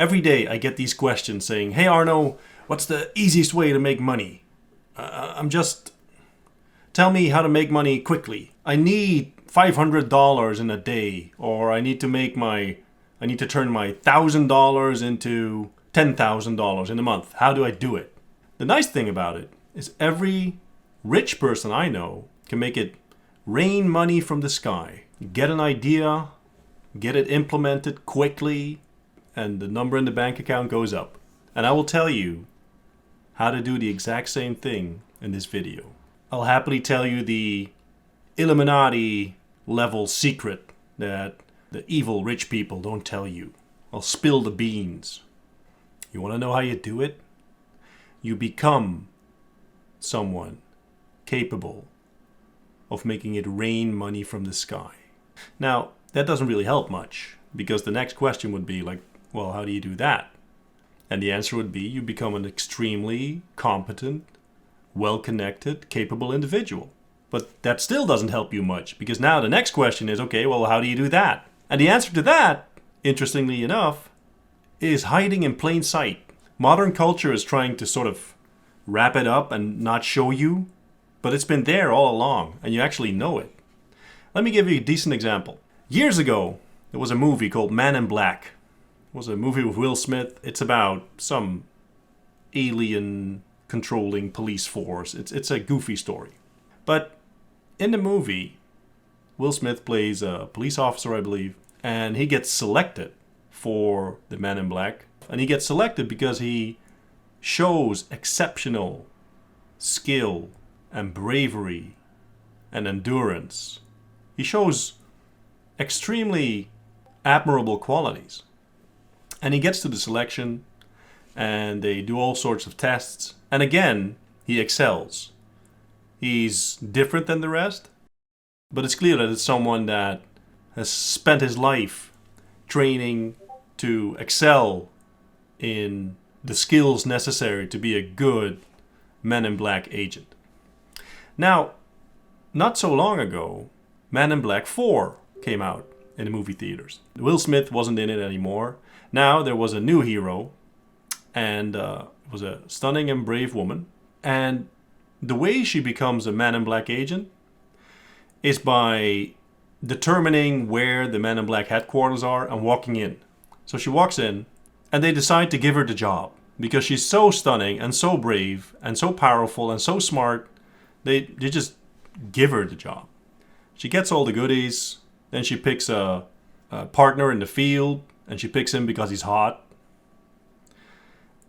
Every day I get these questions saying, "Hey Arno, what's the easiest way to make money? Tell me how to make money quickly. I need $500 in a day, or I need to turn my $1,000 into $10,000 in a month. How do I do it?" The nice thing about it is every rich person I know can make it rain money from the sky. Get an idea, get it implemented quickly, and the number in the bank account goes up. And I will tell you how to do the exact same thing in this video. I'll happily tell you the Illuminati level secret that the evil rich people don't tell you. I'll spill the beans. You want to know how you do it? You become someone capable of making it rain money from the sky. Now, that doesn't really help much, because the next question would be like, well, how do you do that? And the answer would be you become an extremely competent, well-connected, capable individual. But that still doesn't help you much, because now the next question is, okay, well, how do you do that? And the answer to that, interestingly enough, is hiding in plain sight. Modern culture is trying to sort of wrap it up and not show you, but it's been there all along, and you actually know it. Let me give you a decent example. Years ago, there was a movie called Man in Black. It was a movie with Will Smith. It's about some alien controlling police force. It's a goofy story. But in the movie, Will Smith plays a police officer, I believe, and he gets selected for the Man in Black. And he gets selected because he shows exceptional skill and bravery and endurance. He shows extremely admirable qualities. And he gets to the selection, and they do all sorts of tests. And again, he excels. He's different than the rest, but it's clear that it's someone that has spent his life training to excel in the skills necessary to be a good Men in Black agent. Now, not so long ago, Man in Black 4 came out in the movie theaters. Will Smith wasn't in it anymore. Now there was a new hero, and it was a stunning and brave woman. And the way she becomes a Man in Black agent is by determining where the Men in Black headquarters are and walking in. So she walks in, and they decide to give her the job because she's so stunning and so brave and so powerful and so smart. They just give her the job. She gets all the goodies. Then she picks a partner in the field, and she picks him because he's hot.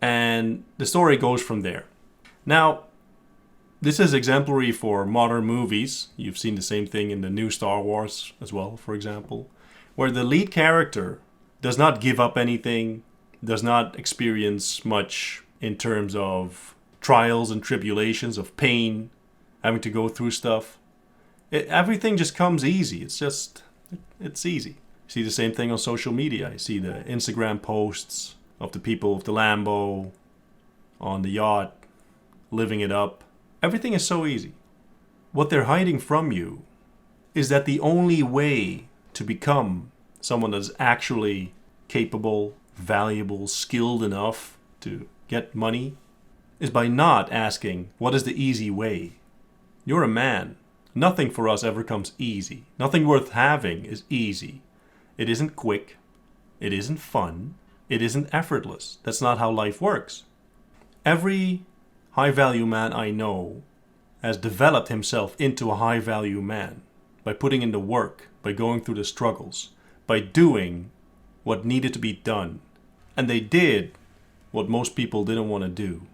And the story goes from there. Now, this is exemplary for modern movies. You've seen the same thing in the new Star Wars as well, for example, where the lead character does not give up anything, does not experience much in terms of trials and tribulations, of pain, having to go through stuff. Everything just comes easy. It's easy. You see the same thing on social media. You see the Instagram posts of the people with the Lambo on the yacht, living it up. Everything is so easy. What they're hiding from you is that the only way to become someone that's actually capable, valuable, skilled enough to get money is by not asking, what is the easy way? You're a man. Nothing for us ever comes easy. Nothing worth having is easy. It isn't quick. It isn't fun. It isn't effortless. That's not how life works. Every high-value man I know has developed himself into a high-value man by putting in the work, by going through the struggles, by doing what needed to be done. And they did what most people didn't want to do.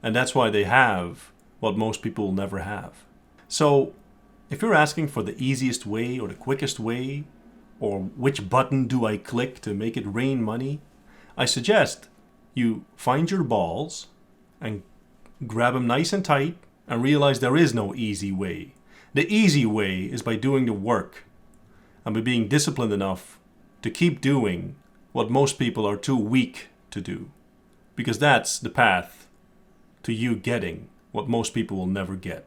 And that's why they have what most people will never have. So, if you're asking for the easiest way or the quickest way, or which button do I click to make it rain money, I suggest you find your balls and grab them nice and tight and realize there is no easy way. The easy way is by doing the work and by being disciplined enough to keep doing what most people are too weak to do. Because that's the path to you getting what most people will never get.